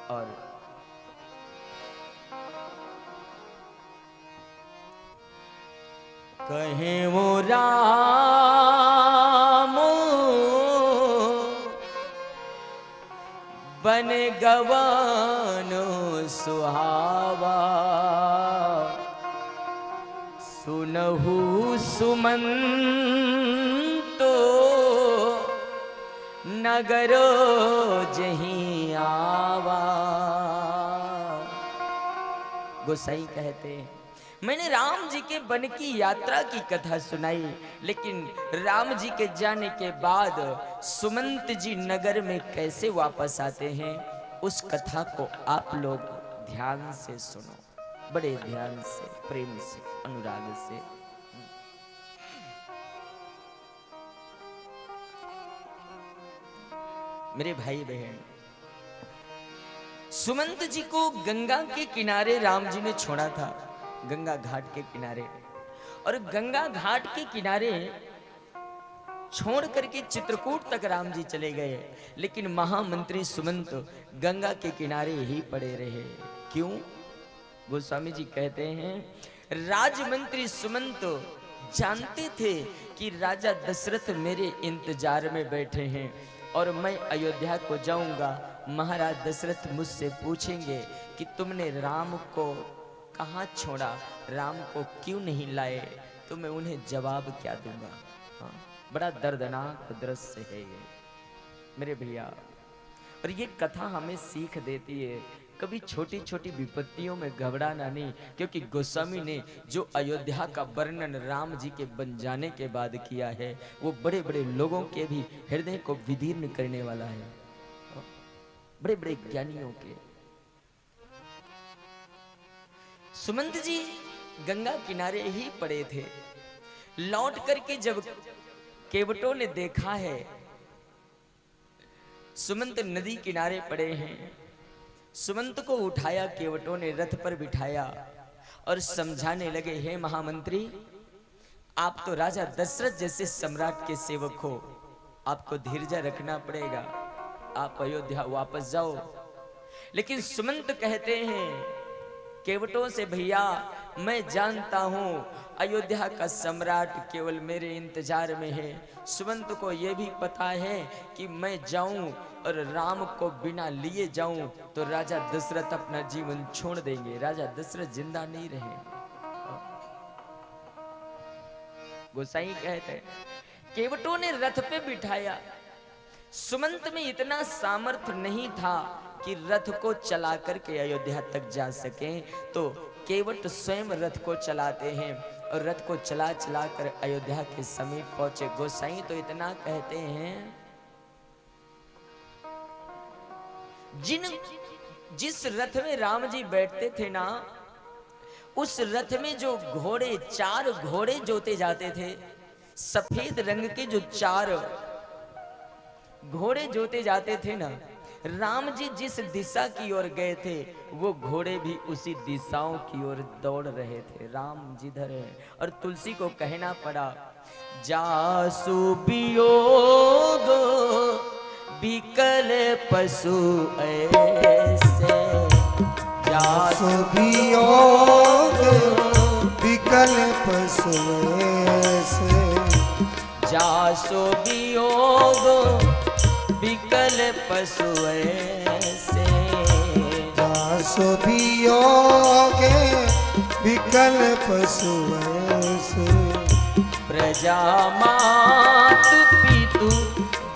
और कहे वो राम बन गवन सुहावा, सुनहु सुमंतो नगरो जहीं आवा। गोसाई कहते हैं मैंने राम जी के वन की यात्रा की कथा सुनाई, लेकिन राम जी के जाने के बाद सुमंत जी नगर में कैसे वापस आते हैं उस कथा को आप लोग ध्यान से सुनो, बड़े ध्यान से, प्रेम से, अनुराग से। मेरे भाई बहन, सुमंत जी को गंगा के किनारे राम जी ने छोड़ा था, गंगा घाट के किनारे, और गंगा घाट के किनारे छोड़ करके चित्रकूट तक राम जी चले गए, लेकिन महामंत्री सुमंत गंगा के किनारे ही पड़े रहे। क्यों? गोस्वामी जी कहते हैं राजमंत्री सुमंत जानते थे कि राजा दशरथ मेरे इंतजार में बैठे हैं और मैं अयोध्या को जाऊंगा, महाराज दशरथ मुझसे पूछेंगे कि तुमने राम को कहाँ छोड़ा, राम को क्यों नहीं लाए, तो मैं उन्हें जवाब क्या दूंगा। हाँ, बड़ा दर्दनाक दृश्य है ये मेरे भैया। और ये कथा हमें सीख देती है कभी छोटी छोटी विपत्तियों में घबराना नहीं, क्योंकि गोस्वामी ने जो अयोध्या का वर्णन राम जी के बन जाने के बाद किया है वो बड़े बड़े लोगों के भी हृदय को विदीर्ण करने वाला है, बड़े बड़े ज्ञानियों के। सुमंत जी गंगा किनारे ही पड़े थे। लौट करके जब केवटों ने देखा है सुमंत नदी किनारे पड़े हैं, सुमंत को उठाया केवटों ने, रथ पर बिठाया और समझाने लगे, हे महामंत्री, आप तो राजा दशरथ जैसे सम्राट के सेवक हो, आपको धैर्य रखना पड़ेगा, आप अयोध्या वापस जाओ। लेकिन सुमंत कहते हैं केवटों से, भैया मैं जानता हूं अयोध्या का सम्राट केवल मेरे इंतजार में है। सुमंत को यह भी पता है कि मैं जाऊं और राम को बिना लिए जाऊं तो राजा दशरथ अपना जीवन छोड़ देंगे, राजा दशरथ जिंदा नहीं रहेंगे। गोसाई कहते हैं केवटों ने रथ पे बिठाया, सुमंत में इतना सामर्थ्य नहीं था कि रथ को चला करके अयोध्या तक जा सके, तो केवट स्वयं रथ को चलाते हैं और रथ को चला चला कर अयोध्या के समीप पहुंचे। गोसाई तो इतना कहते हैं जिस रथ में राम जी बैठते थे ना, उस रथ में जो घोड़े, 4 घोड़े जोते जाते थे, सफेद रंग के जो 4 घोड़े जोते जाते थे ना, राम जी जिस दिशा की ओर गए थे वो घोड़े भी उसी दिशाओं की ओर दौड़ रहे थे। राम जिधर है, और तुलसी को कहना पड़ा, जासु वियोग विकल पशु ऐसे, जासु वियोग विकल पशु ऐसे, जासु वियोग विकल पशु ऐसे, जासु वियोग विकल पशु ऐसे, प्रजा मातु पितु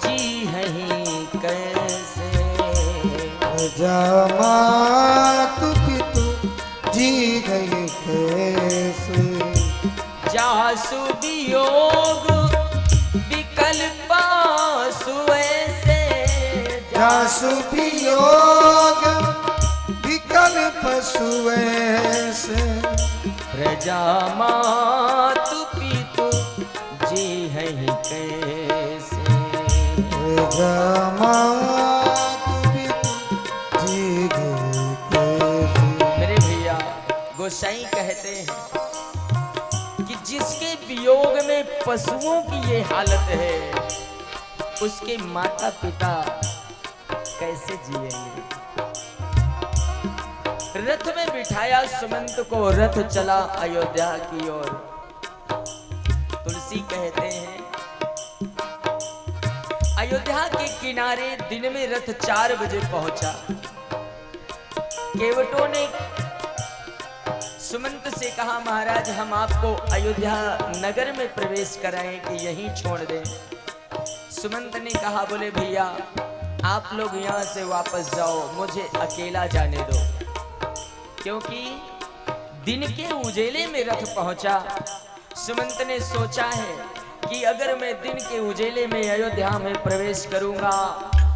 जी हैं कैसे, प्रजा मातु पितु जी हैं कैसे, जासु वियोग विकल पशु ऐसे, जासु वियोग विकल पशु ऐसे, प्रजा मातु पितु जी हैं कैसे, प्रजा मातु पितु जी हैं कैसे। मेरे भैया गोसाई कहते हैं कि जिसके वियोग में पशुओं की ये हालत है, उसके माता पिता कैसे जिएंगे। रथ में बिठाया सुमंत को, रथ चला अयोध्या की ओर। तुलसी कहते हैं अयोध्या के किनारे दिन में रथ 4 बजे पहुंचा। केवटों ने सुमंत से कहा, महाराज हम आपको अयोध्या नगर में प्रवेश कराएं कि यहीं छोड़ दें। सुमंत ने कहा, बोले भैया आप लोग यहाँ से वापस जाओ, मुझे अकेला जाने दो। क्योंकि दिन के उजेले में रथ पहुंचा। सुमंत ने सोचा है कि अगर मैं दिन के उजेले में अयोध्या में प्रवेश करूंगा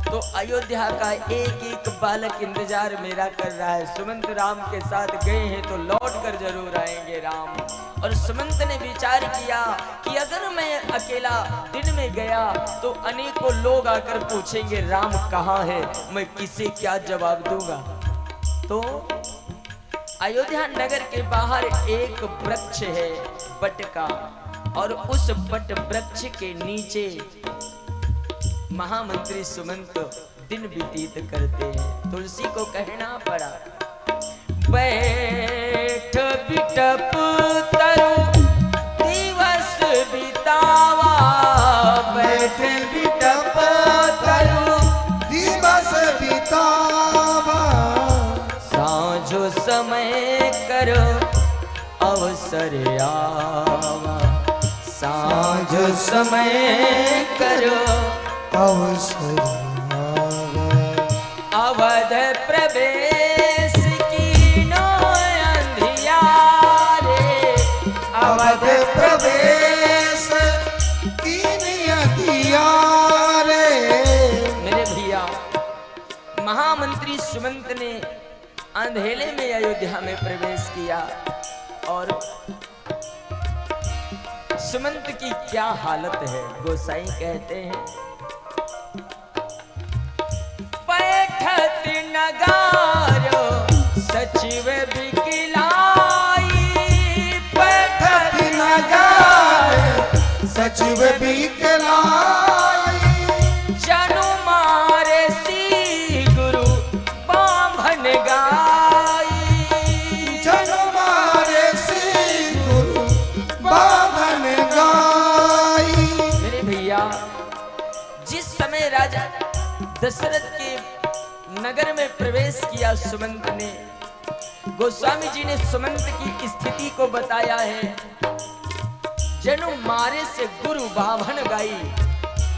तो अयोध्या का एक एक बालक इंतजार मेरा कर रहा है। सुमंत राम के साथ गए हैं तो लौट कर जरूर आएंगे राम। और सुमंत ने विचार किया कि अगर मैं अकेला दिन में गया तो अनेकों लोग आकर पूछेंगे राम कहाँ है, मैं किसे क्या जवाब दूंगा। तो अयोध्या नगर के बाहर एक वृक्ष है बट का, और उस बट वृक्ष के नीचे महामंत्री सुमंत दिन व्यतीत करते हैं। तुलसी को कहना पड़ा, बैठ बिटप तरु दिवस बितावा, बैठ बिटप तरु दिवस बितावा, साँझो समय करो अवसर आवा, साँझ समय करो अवसर आवा, अवध प्रवेश कीनो अंधियारे, अवध प्रवेश कीन अंधियारे। मेरे भैया महामंत्री सुमंत ने अंधेले में अयोध्या में प्रवेश किया और सुमंत की क्या हालत है। गोसाई कहते हैं, पैठत नगारो सचिव बिकलाई, पैठत नगार सचिव बिकलाई, जनु मारे सी गुरु बांभन गाई, जनु मारे सी गुरु बांधन गाई। मेरे भैया जिस समय राजा दशरथ के नगर में प्रवेश किया सुमंत ने, गोस्वामी जी ने सुमंत की स्थिति को बताया है। जनु मारे से गुरु बाभन गाई,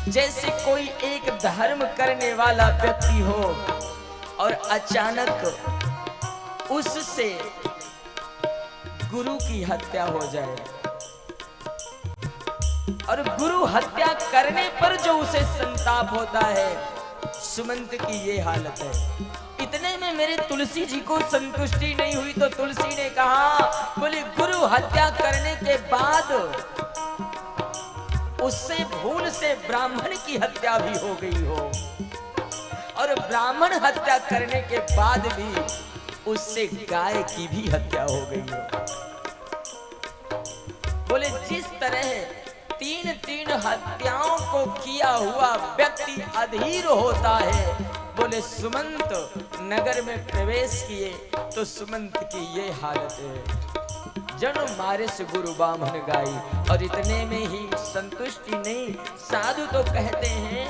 जैसे कोई एक धर्म करने वाला व्यक्ति हो और अचानक उससे गुरु की हत्या हो जाए, और गुरु हत्या करने पर जो उसे संताप होता है, सुमंत की ये हालत है। इतने में मेरे तुलसी जी को संतुष्टि नहीं हुई तो तुलसी ने कहा, बोले गुरु हत्या करने के बाद उससे भूल से ब्राह्मण की हत्या भी हो गई हो, और ब्राह्मण हत्या करने के बाद भी उससे गाय की भी हत्या हो गई हो। बोले जिस तरह 3-3 हत्याओं को किया हुआ व्यक्ति अधीर होता है, बोले सुमंत नगर में प्रवेश किए तो सुमंत की ये हालत है। जनु मारे से गुरु बामन गाई। और इतने में ही संतुष्टि नहीं, साधु तो कहते हैं,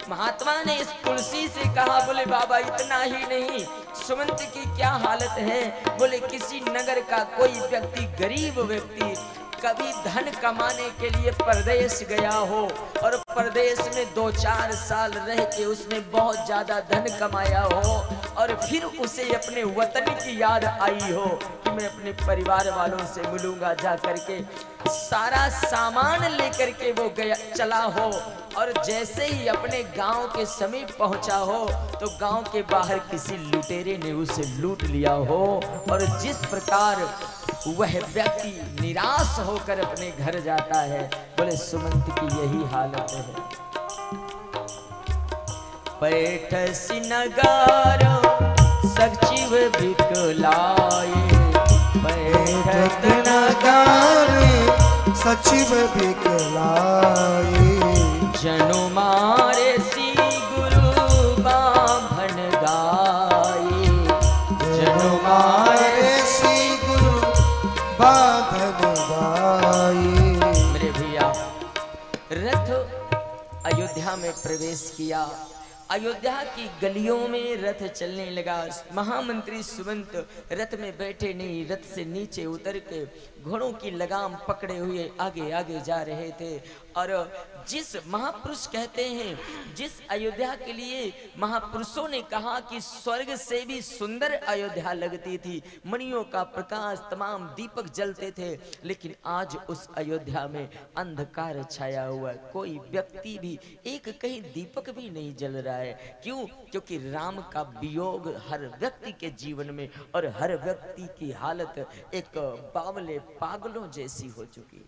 महात्मा ने इस तुलसी से कहा, बोले बाबा इतना ही नहीं, सुमंत की क्या हालत है। बोले किसी नगर का कोई व्यक्ति, गरीब व्यक्ति कभी धन कमाने के लिए परदेश गया हो और परदेश में 2-4 साल रह के उसने बहुत ज्यादा धन कमाया हो, और फिर उसे अपने वतन की याद आई हो कि मैं अपने परिवार वालों से मिलूंगा, जा करके सारा सामान लेकर के वो गया चला हो, और जैसे ही अपने गांव के समीप पहुंचा हो तो गांव के बाहर किसी लुटेरे ने उसे लूट लिया हो, और जिस प्रकार वह व्यक्ति निराश होकर अपने घर जाता है, बोले सुमंत की यही हालत है। पैठसी नगारो सचिव बिकलाए, पैठत नगार सचिव बिकलाए, जनु मारे सी गुरु बाभन गाए, जनु मारे सी गुरु बांधन गाई। मेरे भैया, रथ अयोध्या में प्रवेश किया। अयोध्या की गलियों में रथ चलने लगा। महामंत्री सुमंत रथ में बैठे नहीं, रथ से नीचे उतर के घोड़ों की लगाम पकड़े हुए आगे आगे जा रहे थे। और जिस महापुरुष कहते हैं, जिस अयोध्या के लिए महापुरुषों ने कहा कि स्वर्ग से भी सुंदर अयोध्या लगती थी, मणियों का प्रकाश, तमाम दीपक जलते थे, लेकिन आज उस अयोध्या में अंधकार छाया हुआ है। कोई व्यक्ति भी, एक कहीं दीपक भी नहीं जल रहा है। क्यों? क्योंकि राम का वियोग हर व्यक्ति के जीवन में, और हर व्यक्ति की हालत एक बावले पागलों जैसी हो चुकी है।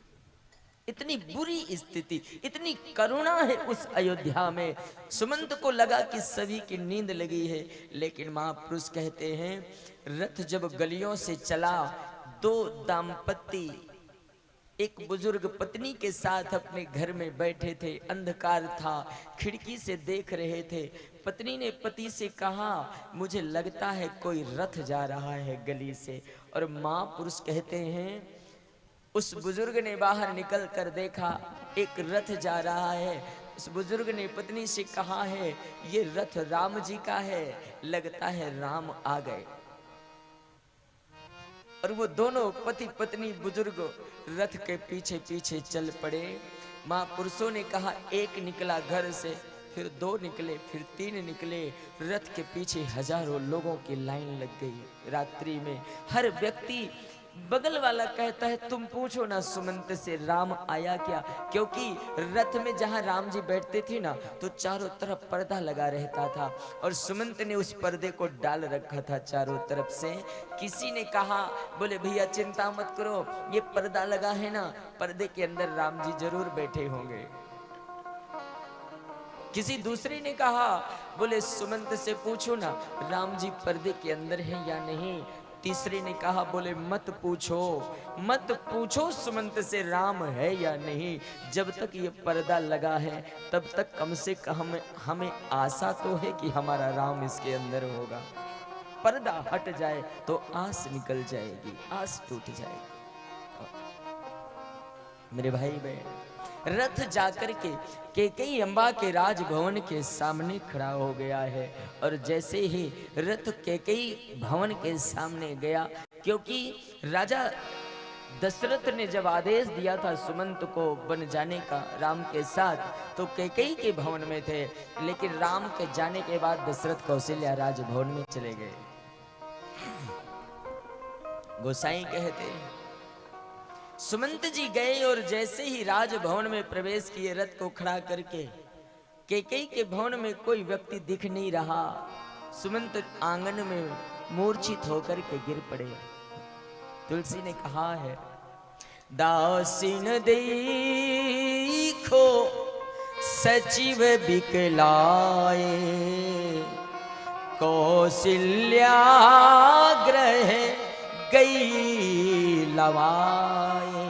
इतनी बुरी स्थिति, इतनी करुणा है उस अयोध्या में। सुमंत को लगा कि सभी की नींद लगी है, लेकिन महापुरुष कहते हैं, रथ जब गलियों से चला, दो दाम्पत्य एक बुजुर्ग पत्नी के साथ अपने घर में बैठे थे। अंधकार था, खिड़की से देख रहे थे। पत्नी ने पति से कहा, मुझे लगता है कोई रथ जा रहा है गली से। और महापुरुष कहते हैं, उस बुजुर्ग ने बाहर निकल कर देखा, एक रथ जा रहा है। उस बुजुर्ग ने पत्नी से कहा है, ये रथ राम जी का है, लगता है राम आ गए। और वो दोनों पति पत्नी बुजुर्ग रथ के पीछे पीछे चल पड़े। महापुरुषों ने कहा, एक निकला घर से, फिर दो निकले, फिर तीन निकले। रथ के पीछे हजारों लोगों की लाइन लग गई। रात्रि में हर व्यक्ति, बगल वाला कहता है, तुम पूछो ना सुमंत से राम आया क्या? क्योंकि रथ में जहां राम जी बैठते थे ना, तो चारों तरफ पर्दा लगा रहता था, और सुमंत ने उस पर्दे को डाल रखा था चारों तरफ से। किसी ने कहा, बोले भैया चिंता मत करो, ये पर्दा लगा है ना, पर्दे के अंदर राम जी जरूर बैठे होंगे। किसी दूसरे ने कहा, बोले सुमंत से पूछो ना, राम जी पर्दे के अंदर है या नहीं। तीसरे ने कहा, बोले मत पूछो, मत पूछो सुमंत से राम है या नहीं। जब तक ये पर्दा लगा है, तब तक कम से कम हमें आशा तो है कि हमारा राम इसके अंदर होगा। पर्दा हट जाए तो आस निकल जाएगी, आस टूट जाएगी। मेरे भाई बहन, रथ जाकर के कैकेयी अम्बा के राजभवन के सामने खड़ा हो गया है। और जैसे ही रथ कैकेयी भवन के सामने गया, क्योंकि राजा दशरथ ने जब आदेश दिया था सुमंत को बन जाने का राम के साथ, तो कैकेयी के भवन में थे, लेकिन राम के जाने के बाद दशरथ कौशल्या राजभवन में चले गए। गोसाई कहते हैं, सुमंत जी गए और जैसे ही राजभवन में प्रवेश किए, रथ को खड़ा करके, कैकेयी के भवन में कोई व्यक्ति दिख नहीं रहा। सुमंत आंगन में मूर्छित होकर के गिर पड़े। तुलसी ने कहा है, दासीन देखो सचिव बिकलाए, कौशल्या ग्रह गई लवाए।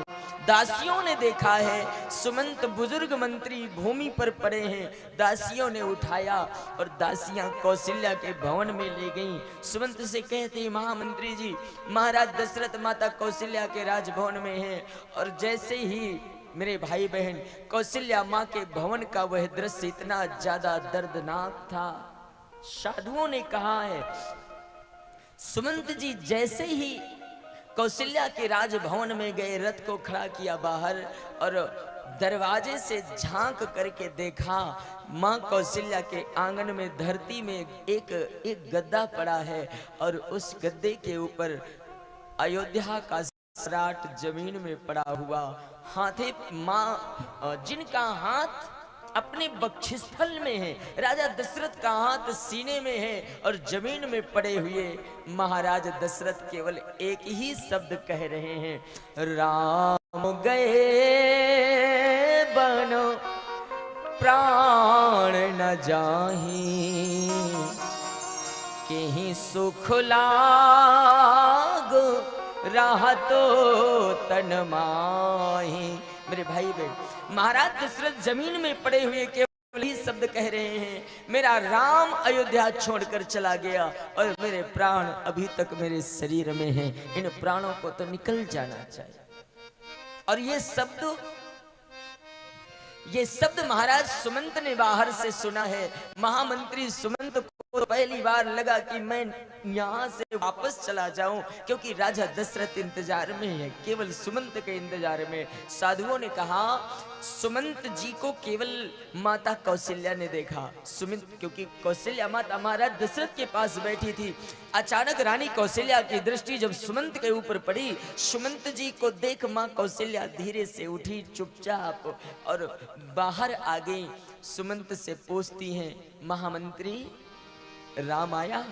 दासियों ने देखा है सुमंत बुजुर्ग मंत्री भूमि पर पड़े हैं, दासियों ने उठाया और दासियां कौशल्या के भवन में ले गईं। सुमंत से कहते, महामंत्री जी, महाराज दशरथ माता कौशल्या के राजभवन में हैं। और जैसे ही मेरे भाई बहन, कौशल्या माँ के भवन का वह दृश्य इतना ज्यादा दर्दनाक था। साधुओं ने कहा है, सुमंत जी जैसे ही कौशल्या के राजभवन में गए, रथ को खड़ा किया बाहर और दरवाजे से झांक करके देखा, मां कौशल्या के आंगन में धरती में एक गद्दा पड़ा है, और उस गद्दे के ऊपर अयोध्या का सम्राट जमीन में पड़ा हुआ, हाथे मां जिनका हाथ अपने बक्षस्थल में है, राजा दशरथ का हाथ सीने में है, और जमीन में पड़े हुए महाराज दशरथ केवल एक ही शब्द कह रहे हैं, राम गए बन प्राण न जाही, कहीं सुख लाग रहा तो तन माही। मेरे भाई बहन, महाराज दशरथ जमीन में पड़े हुए के यही शब्द कह रहे हैं, मेरा राम अयोध्या छोड़कर चला गया और मेरे प्राण अभी तक मेरे शरीर में हैं, इन प्राणों को तो निकल जाना चाहिए। और ये शब्द महाराज सुमंत ने बाहर से सुना है। महामंत्री सुमंत को पहली बार लगा कि मैं यहाँ से वापस चला जाऊं, क्योंकि राजा दशरथ इंतजार में है, केवल सुमंत के इंतजार में। साधुओं ने कहा सुमंत जी को केवल माता कौशल्या ने देखा। सुमंत, क्योंकि कौशल्या माता महाराज दशरथ के पास बैठी थी। अचानक रानी कौशल्या की दृष्टि जब सुमंत के ऊपर पड़ी, सुमंत जी को देख मां कौशल्या धीरे से उठी चुपचाप और बाहर आ गई। सुमंत से पूछती हैं, महामंत्री राम आया?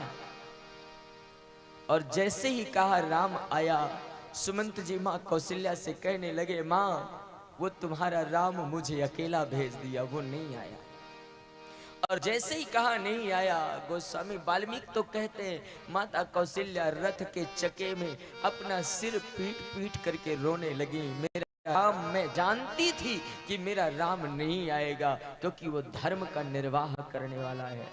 और जैसे ही कहा राम आया, सुमंत जी मां कौशल्या से कहने लगे, मां वो तुम्हारा राम मुझे अकेला भेज दिया, वो नहीं आया। और जैसे ही कहा नहीं आया, गोस्वामी वाल्मीकि तो कहते हैं माता कौशल्या रथ के चके में अपना सिर पीट पीट करके रोने लगी। मेरा राम, मैं जानती थी कि मेरा राम नहीं आएगा, क्योंकि वो धर्म का निर्वाह करने वाला है।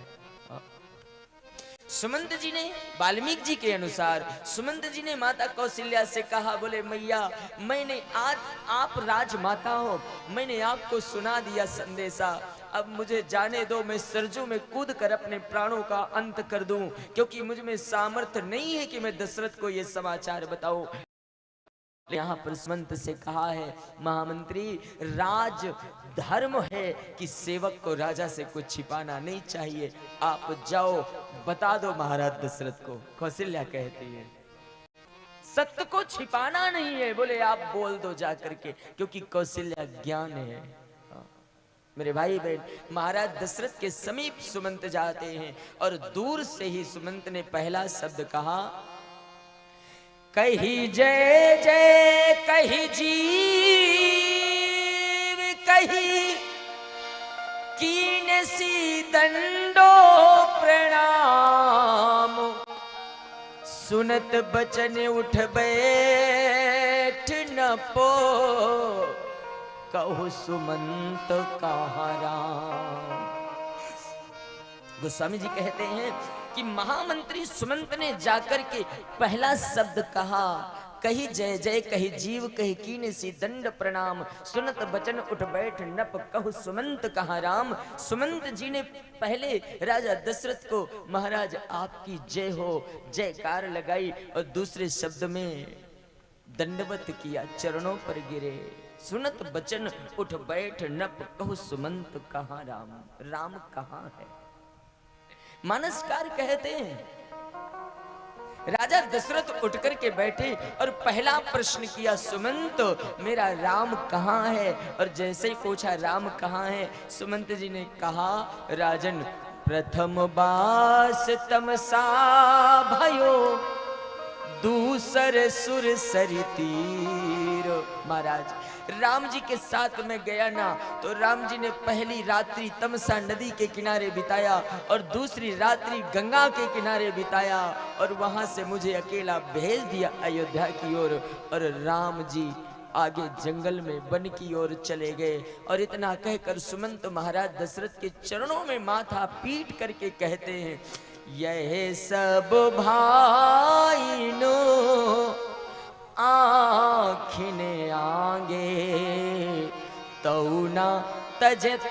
सुमंत जी ने, वाल्मीकि जी के अनुसार सुमंत जी ने माता कौशल्या से कहा, बोले मैया, मैंने आज, आप राजमाता हो, मैंने आपको सुना दिया संदेशा, अब मुझे जाने दो, मैं सरजू में कूद कर अपने प्राणों का अंत कर दूं, क्योंकि मुझ में सामर्थ्य नहीं है कि मैं दशरथ को यह समाचार बताऊं। यहाँ पर सुमंत से कहा है, महामंत्री राज धर्म है कि सेवक को राजा से कुछ छिपाना नहीं चाहिए, आप जाओ बता दो महाराज दशरथ को। कौशल्या कहती है सत्य को छिपाना नहीं है, बोले आप बोल दो जा करके, क्योंकि कौशल्या ज्ञान है। मेरे भाई बहन, महाराज दशरथ के समीप सुमंत जाते हैं और दूर से ही सुमंत ने पहला शब्द कहा, कही जय जय कही जीव कही कीन सी दंडो प्रणाम, सुनत बचन उठ बैठ न पो, कहु सुमंत कहा राम। गोस्वामी जी कहते हैं कि महामंत्री सुमंत ने जाकर के पहला शब्द कहा, कही जय जय कही जीव कही कीन सी दंड प्रणाम, सुनत बचन उठ बैठ नप कहु सुमंत कहा राम। सुमंत जी ने पहले राजा दशरथ को महाराज आपकी जय हो जयकार लगाई और दूसरे शब्द में दंडवत किया, चरणों पर गिरे। सुनत बचन उठ बैठ नप कहु सुमंत कहा राम, राम कहाँ है? मानसकार कहते हैं राजा दशरथ उठ करके बैठे और पहला प्रश्न किया, सुमंत मेरा राम कहाँ है? और जैसे ही पूछा राम कहाँ है, सुमंत जी ने कहा, राजन प्रथम बास तमसा भयो, दूसर सुर सरि तीर। महाराज राम जी के साथ में गया ना, तो राम जी ने पहली रात्रि तमसा नदी के किनारे बिताया और दूसरी रात्रि गंगा के किनारे बिताया, और वहां से मुझे अकेला भेज दिया अयोध्या की ओर। और राम जी आगे जंगल में वन की ओर चले गए। और इतना कहकर सुमंत महाराज दशरथ के चरणों में माथा पीट करके कहते हैं, यह सब भाईनो आखिने आगे, तौना तजत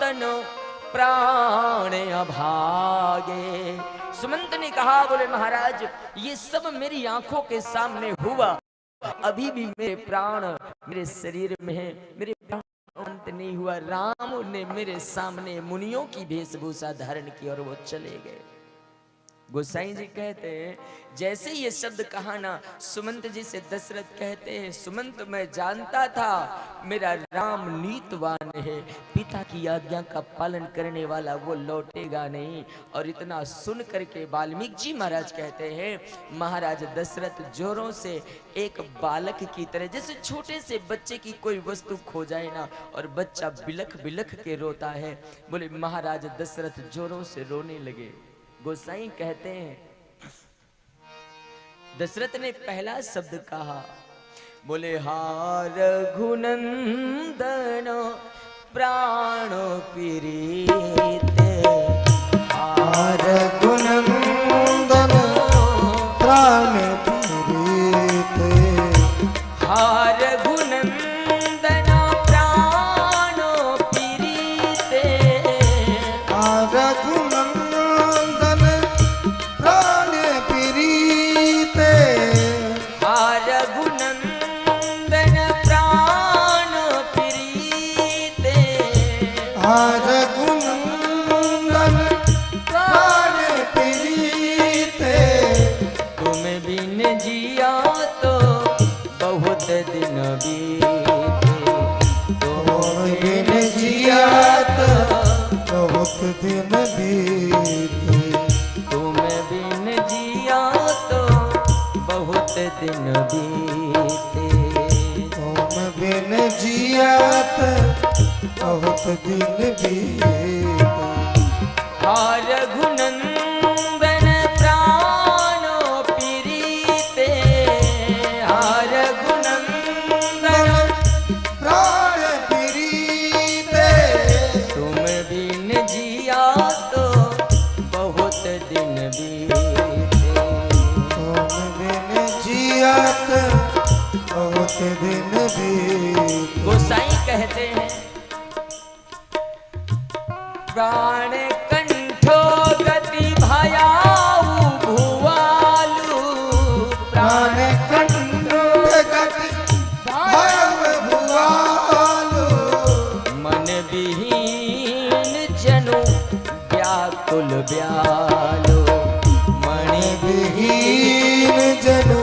तनो प्राण अभागे। सुमंत ने कहा, बोले महाराज ये सब मेरी आंखों के सामने हुआ, अभी भी मेरे प्राण मेरे शरीर में है, मेरे प्राण अंत नहीं हुआ। राम ने मेरे सामने मुनियों की वेशभूषा धारण की और वो चले गए। गोसाई जी कहते हैं जैसे ये शब्द कहा ना, सुमंत जी से दशरथ कहते हैं, सुमंत मैं जानता था मेरा राम नीतवान है, पिता की आज्ञा का पालन करने वाला, वो लौटेगा नहीं। और इतना सुन करके वाल्मीकि जी महाराज कहते हैं, महाराज दशरथ जोरों से एक बालक की तरह, जैसे छोटे से बच्चे की कोई वस्तु खो जाए ना और बच्चा बिलख बिलख के रोता है, बोले महाराज दशरथ जोरों से रोने लगे। गोसाई कहते हैं दशरथ ने पहला शब्द कहा, बोले हार घुनंदन प्राण पीरीते हार गुणनंदन प्राण पीरीते हार गुणनंदन प्राण पीरीते हार गुणनंदन प्राण पीरीते हार गुणनंदन प्राण पीरीते हार गुणनंदन प्राण पीरीते तुम बिन जिया तो बहुत दिन बीते तुम बिन जिया तो बहुत दिन बीते तुम बिन जिया तो बहुत दिन बीते तुम बिन जिया तो बहुत दिन बीते हार गुणनंदन प्राण पीरीते हार गुणनंदन प्राण पीरीते तुम बिन जिया तो बहुत दिन बीते तुम बिन जिया तो बहुत दिन बीते गोसाई कहते हैं प्राण कंठो गति भयाऊ भुआलू प्राण कंठ गति भयव भुआलु मन विहीन जनु व्याकुल व्यालो मणि विहीन जनु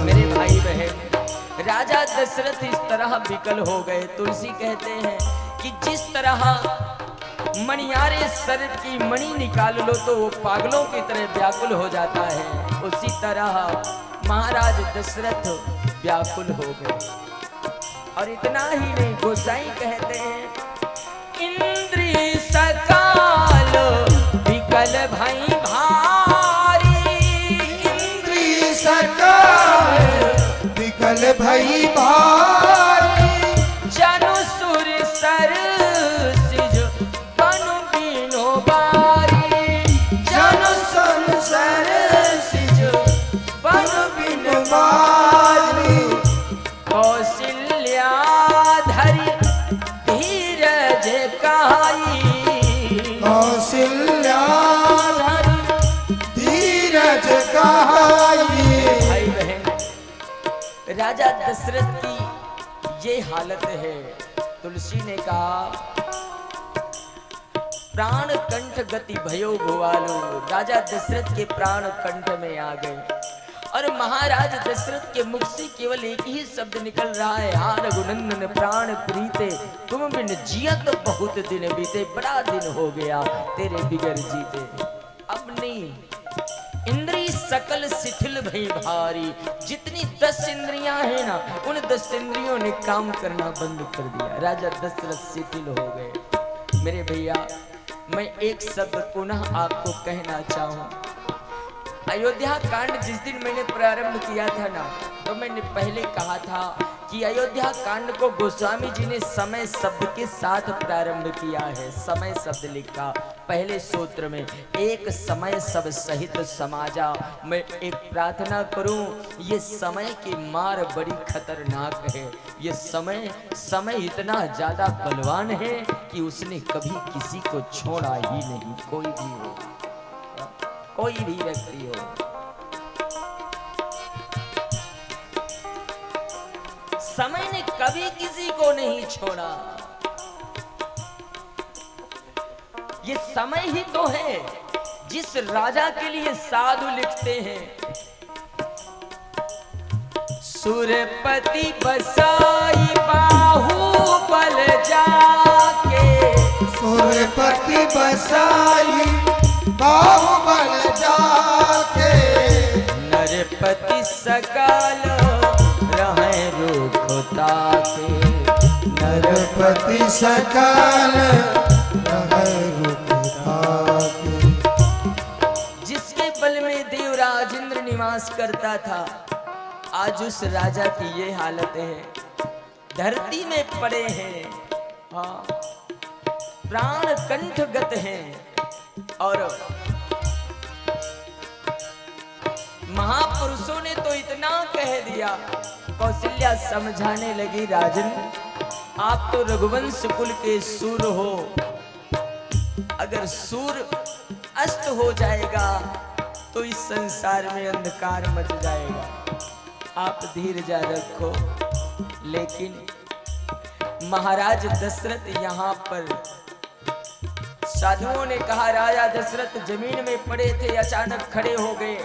मेरे भाई बहन राजा दशरथ इस तरह विकल हो गए। तुलसी कहते हैं कि जिस तरह मणियारे शरीर की मणि निकाल लो तो वो पागलों की तरह व्याकुल हो जाता है, उसी तरह महाराज दशरथ व्याकुल हो गए। और इतना ही नहीं, गोसाई कहते हैं इंद्री सकाल विकल भई भारी इंद्री सकाल विकल भई भारी जनु सुर सर सिज बनु बीनो बारी जनु संसर सिज बनु बिन बारी कौशल्या धरि धीरज काई कौशल्या धीरज कहाई भाई बहन राजा दशरथ की ये हालत है। तुलसी ने कहा प्राण कंठ गति भयो भुआलो, राजा दशरथ के प्राण कंठ में आ गए और महाराज दशरथ के मुख से केवल एक ही शब्द निकल रहा है, हार गुणनंदन प्राण प्रीते तुम बिन जियत बहुत दिन बीते, बड़ा दिन हो गया तेरे बिगर जीते। अब नहीं, इंद्री सकल शिथिल भई भारी, जितनी 10 इंद्रियां हैं ना उन 10 इंद्रियों ने काम करना बंद कर दिया, राजा दशरथ शिथिल हो गए। मेरे भैया मैं एक शब्द पुनः आपको कहना चाहूं, अयोध्या कांड जिस दिन मैंने प्रारंभ किया था ना तो मैंने पहले कहा था कि अयोध्या कांड को गोस्वामी जी ने समय शब्द के साथ प्रारंभ किया है। समय शब्द लिखा पहले सूत्र में, एक समय सब सहित समाजा। मैं एक प्रार्थना करूं, ये समय की मार बड़ी खतरनाक है। ये समय इतना ज्यादा बलवान है कि उसने कभी किसी को छोड़ा ही नहीं, कोई भी हो, कोई भी व्यक्ति हो। समय ने कभी किसी को नहीं छोड़ा। ये समय ही तो है जिस राजा के लिए साधु लिखते हैं, सुरपति बसाई बाहुबल जाके, सुरपति बसाई बाहुबल जाके, नरपति सकल रहे रुखता के, नरपति सकल रहे रुखता के। जिसके बल में देवराज इंद्र निवास करता था, आज उस राजा की ये हालत है, धरती में पड़े हैं हाँ, प्राण कंठगत हैं। और महापुरुषों ने तो इतना कह दिया। कौशल्या समझाने लगी, राजन आप तो रघुवंश कुल के सूर हो, अगर सूर अस्त हो जाएगा तो इस संसार में अंधकार मच जाएगा, आप धीरज रखो। लेकिन महाराज दशरथ यहाँ पर, साधुओं ने कहा राजा दशरथ जमीन में पड़े थे, अचानक खड़े हो गए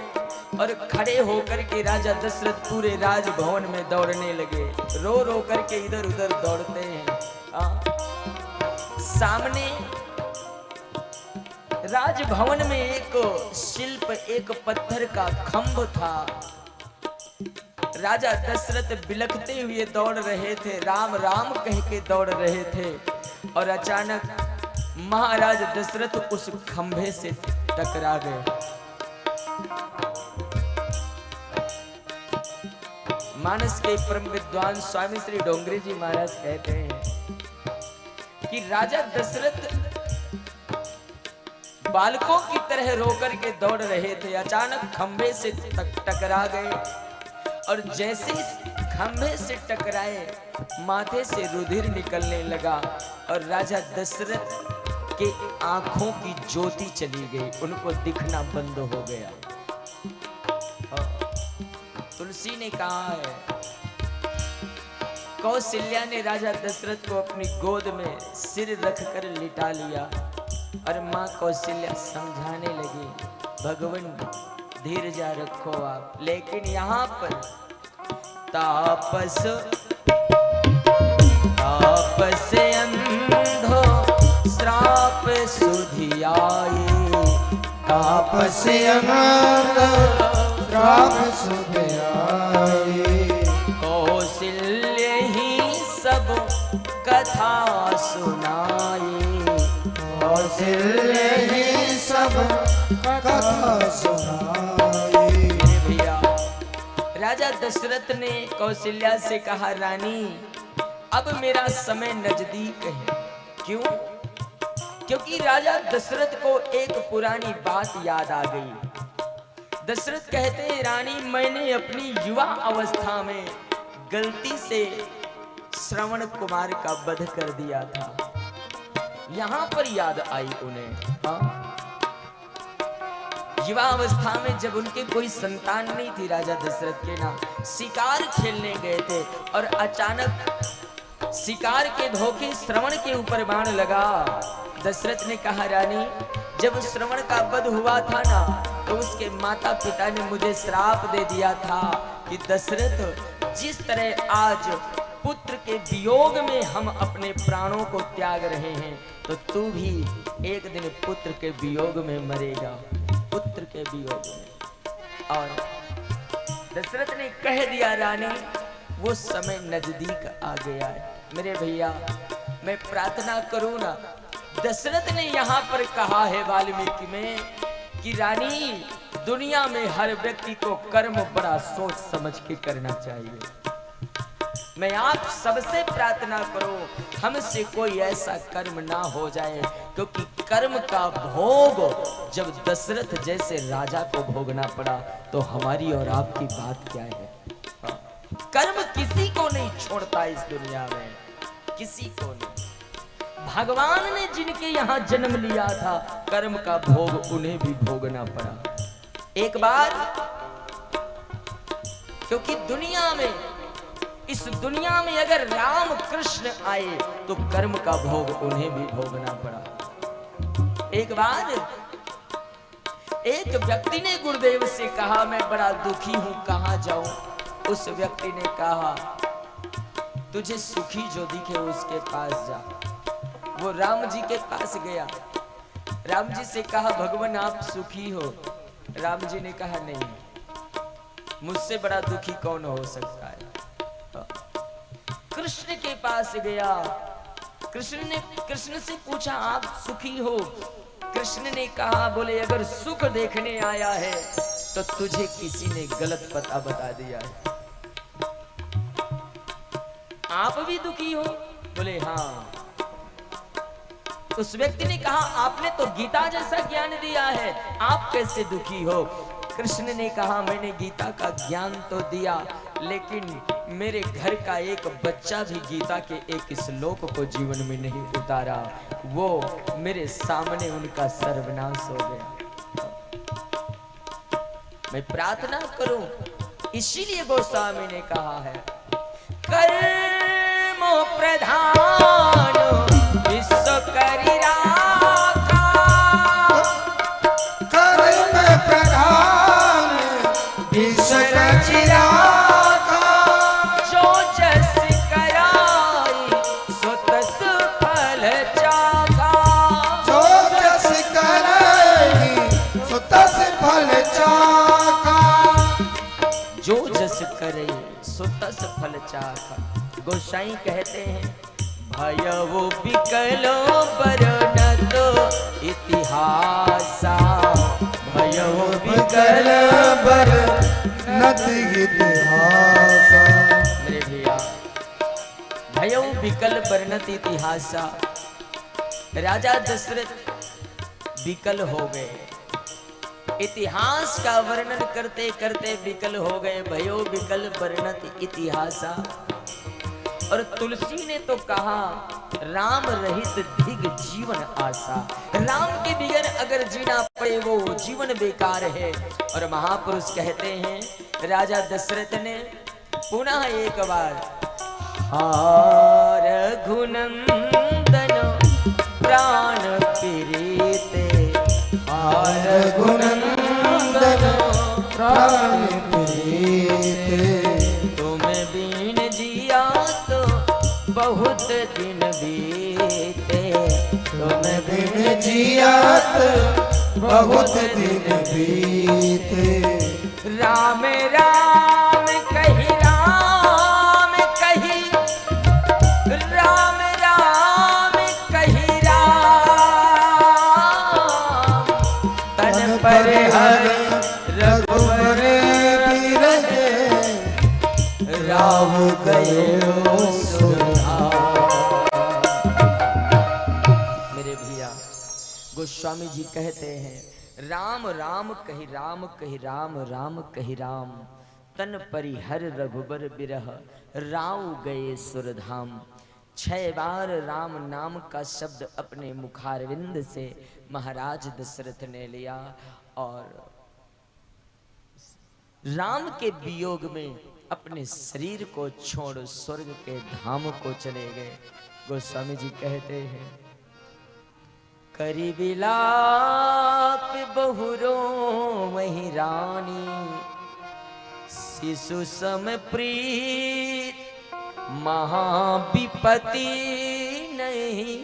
और खड़े होकर के राजा दशरथ पूरे राजभवन में दौड़ने लगे, रो रो करके इधर उधर दौड़ते हैं। सामने राजभवन में एक शिल्प, एक पत्थर का खंभ था। राजा दशरथ बिलखते हुए दौड़ रहे थे, राम राम कह के दौड़ रहे थे, और अचानक महाराज दशरथ उस खंभे से टकरा गए। मानस के परम विद्वान स्वामी श्री डोंगरे जी महाराज कहते हैं कि राजा दशरथ बालकों की तरह रोकर के दौड़ रहे थे, अचानक खंभे से टकरा गए, और जैसे खंभे से टकराए माथे से रुधिर निकलने लगा, और राजा दशरथ के आंखों की ज्योति चली गई, उनको दिखना बंद हो गया। तुलसी ने कहा है, कौशल्या ने राजा दशरथ को अपनी गोद में सिर रखकर लिटा लिया, और मां कौशल्या समझाने लगी, भगवान धीरज रखो आप। लेकिन यहाँ पर तापस अंधो श्राप सुधियाई, तापस अंधो श्राप सुधियाई, कौशल्य ही सब कथा सुनाई, कौशल्य ही सब कथा सुनाई। भैया राजा दशरथ ने कौशल्या से कहा, रानी अब मेरा समय नजदीक है। क्यों? क्योंकि राजा दशरथ को एक पुरानी बात याद आ गई। दशरथ कहते हैं, रानी मैंने अपनी युवा अवस्था में गलती से श्रवण कुमार का वध कर दिया था। यहां पर याद आई उन्हें। युवा अवस्था में जब उनके कोई संतान नहीं थी, राजा दशरथ के ना शिकार खेलने गए थे, और अचानक शिकार के धोखे श्रवण के ऊपर बाण लगा। दशरथ ने कहा, रानी जब श्रवण का वध हुआ था ना, तो उसके माता पिता ने मुझे श्राप दे दिया था कि दशरथ जिस तरह आज पुत्र के वियोग में हम अपने प्राणों को त्याग रहे हैं, तो तू भी एक दिन पुत्र के वियोग में मरेगा, पुत्र के वियोग में। और दशरथ ने कह दिया, रानी वो समय नजदीक आ गया है। मेरे भैया मैं प्रार्थना करूं ना, दशरथ ने यहाँ पर कहा है वाल्मीकि में कि रानी दुनिया में हर व्यक्ति को कर्म बड़ा सोच समझ के करना चाहिए। मैं आप सबसे प्रार्थना करो, हमसे कोई ऐसा कर्म ना हो जाए, क्योंकि कर्म का भोग जब दशरथ जैसे राजा को भोगना पड़ा, तो हमारी और आपकी बात क्या है। कर्म किसी को नहीं छोड़ता इस दुनिया में, किसी को नहीं। भगवान ने जिनके यहाँ जन्म लिया था, कर्म का भोग उन्हें भी भोगना पड़ा एक बार, क्योंकि दुनिया में, इस दुनिया में अगर राम कृष्ण आए तो कर्म का भोग उन्हें भी भोगना पड़ा। एक बार एक व्यक्ति ने गुरुदेव से कहा, मैं बड़ा दुखी हूं, कहां जाऊं। उस व्यक्ति ने कहा, तुझे सुखी जो दिखे उसके पास जा। वो राम जी के पास गया, राम जी से कहा, भगवान आप सुखी हो। राम जी ने कहा, नहीं, मुझसे बड़ा दुखी कौन हो सकता है। कृष्ण के पास गया, कृष्ण से पूछा, आप सुखी हो। कृष्ण ने कहा, बोले अगर सुख देखने आया है तो तुझे किसी ने गलत पता बता दिया है। आप भी दुखी हो? बोले हाँ। उस व्यक्ति ने कहा आपने तो गीता जैसा ज्ञान दिया है, आप कैसे दुखी हो? कृष्ण ने कहा मैंने गीता का ज्ञान तो दिया, लेकिन मेरे घर का एक बच्चा भी गीता के एक श्लोक को जीवन में नहीं उतारा, वो मेरे सामने उनका सर्वनाश हो गया। मैं प्रार्थना करूं, इसीलिए गोस्वामी ने कहा है कर्मो प्रधान विश्व करि राखा, कर्म प्रधान विश्व रचि राखा, जो जस कराई सो तस फल चाखा, जो जस करेगी सो तस फल चाखा, जो जस करे सो तस फल चाखा। गोसाई कहते हैं भयवो विकलो बरनतो इतिहासा, भयवो विकल बर नत इतिहास, मेरे भैया भयौ विकल वर्णत इतिहासा। राजा दशरथ विकल हो गए, इतिहास का वर्णन करते करते विकल हो गए। भयो विकल वर्णत इतिहासा। और तुलसी ने तो कहा राम रहित धिग जीवन आशा, राम के बिगर अगर जीना पड़े वो जीवन बेकार है। और महापुरुष कहते हैं राजा दशरथ ने पुनः एक बार हार रघुनंदन प्राण प्रीते, हार रघुनंदन प्राण प्रीते, तुम बिन जिया तो बहुत दिन बीते, तुम बिन जियात बहुत दिन बीते, राम राम कही राम कही, राम राम कही राम, तन पर हर रघुबर बिरहे, राम गयो सुधार। मेरे भैया गोस्वामी जी कहते हैं राम राम कही राम कही राम राम कही राम, तन परिहर रघुबर बिरह राव गए सुरधाम। 6 बार राम नाम का शब्द अपने मुखारविंद से महाराज दशरथ ने लिया और राम के वियोग में अपने शरीर को छोड़ स्वर्ग के धाम को चले गए। गोस्वामी जी कहते हैं करी विलाप बहुरो वही रानी, शिशु सम प्रीत महाविपति नहीं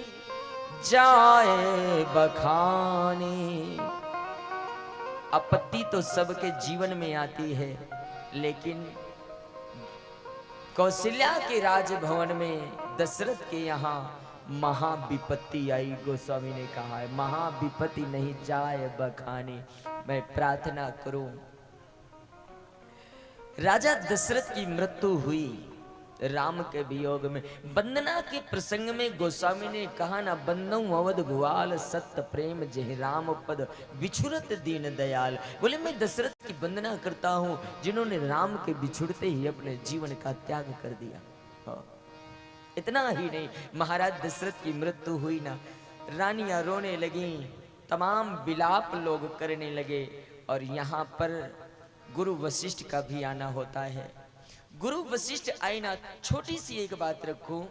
जाए बखानी। आपत्ति तो सबके जीवन में आती है, लेकिन कौशल्या के राजभवन में दशरथ के यहाँ महाविपत्ति आई। गोस्वामी ने कहा है महाविपत्ति नहीं जाए बखाने। मैं प्रार्थना करूं, राजा दशरथ की मृत्यु हुई राम के वियोग में। वंदना के प्रसंग में गोस्वामी ने कहा ना बंदौ अवध भुआल सत्य प्रेम जय राम पद बिछुरत दीन दयाल। बोले मैं दशरथ की वंदना करता हूं जिन्होंने राम के बिछुड़ते ही अपने जीवन का त्याग कर दिया। इतना ही नहीं, महाराज दशरथ की मृत्यु हुई ना, रानियां रोने लगी, तमाम विलाप लोग करने लगे। और यहाँ पर गुरु वशिष्ठ का भी आना होता है। गुरु वशिष्ठ आए ना, छोटी सी एक बात रखूं,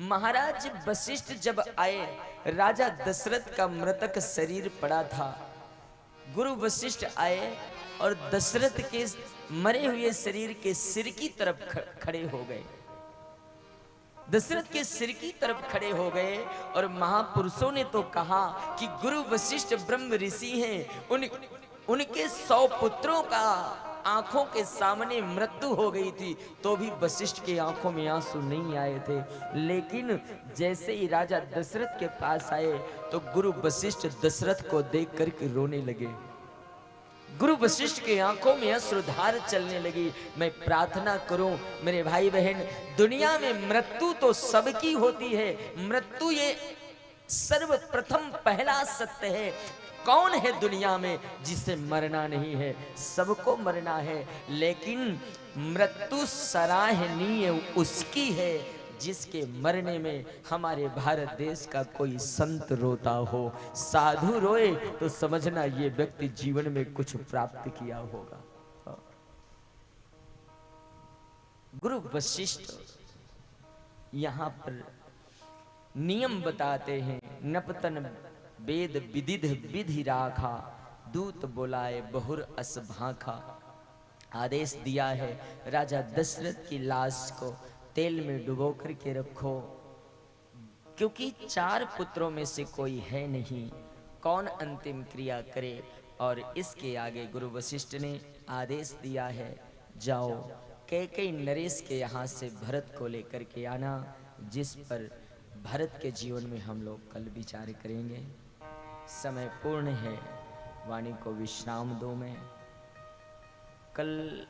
महाराज वशिष्ठ जब आए, राजा दशरथ का मृतक शरीर पड़ा था। गुरु वशिष्ठ आए और दशरथ के मरे हुए शरीर के सिर की तरफ खड़े हो गए। दशरथ के सिर की तरफ खड़े हो गए और महापुरुषों ने तो कहा कि गुरु वशिष्ठ ब्रह्म ऋषि हैं, उनके 100 पुत्रों का आंखों के सामने मृत्यु हो गई थी, तो भी वशिष्ठ के आंखों में आंसू नहीं आए थे। लेकिन जैसे ही राजा दशरथ के पास आए तो गुरु वशिष्ठ दशरथ को देख करके रोने लगे। गुरु वशिष्ठ के आंखों में अश्रुधार चलने लगी। मैं प्रार्थना करूं मेरे भाई बहन, दुनिया में मृत्यु तो सबकी होती है, मृत्यु ये सर्वप्रथम पहला सत्य है। कौन है दुनिया में जिसे मरना नहीं है? सबको मरना है, लेकिन मृत्यु सराहनीय उसकी है जिसके मरने में हमारे भारत देश का कोई संत रोता हो। साधु रोए तो समझना ये व्यक्ति जीवन में कुछ प्राप्त किया होगा। गुरु वशिष्ठ यहां पर नियम बताते हैं। नपतन वेद विदिध विधि राखा, दूत बुलाए बहुर अस भाखा। आदेश दिया है राजा दशरथ की लाश को तेल में डुबो करके रखो, क्योंकि 4 पुत्रों में से कोई है नहीं, कौन अंतिम क्रिया करे। और इसके आगे गुरु वशिष्ठ ने आदेश दिया है, जाओ कैकेयी नरेश के यहाँ से भरत को लेकर के आना, जिस पर भरत के जीवन में हम लोग कल विचार करेंगे। समय पूर्ण है, वाणी को विश्राम दो। मैं कल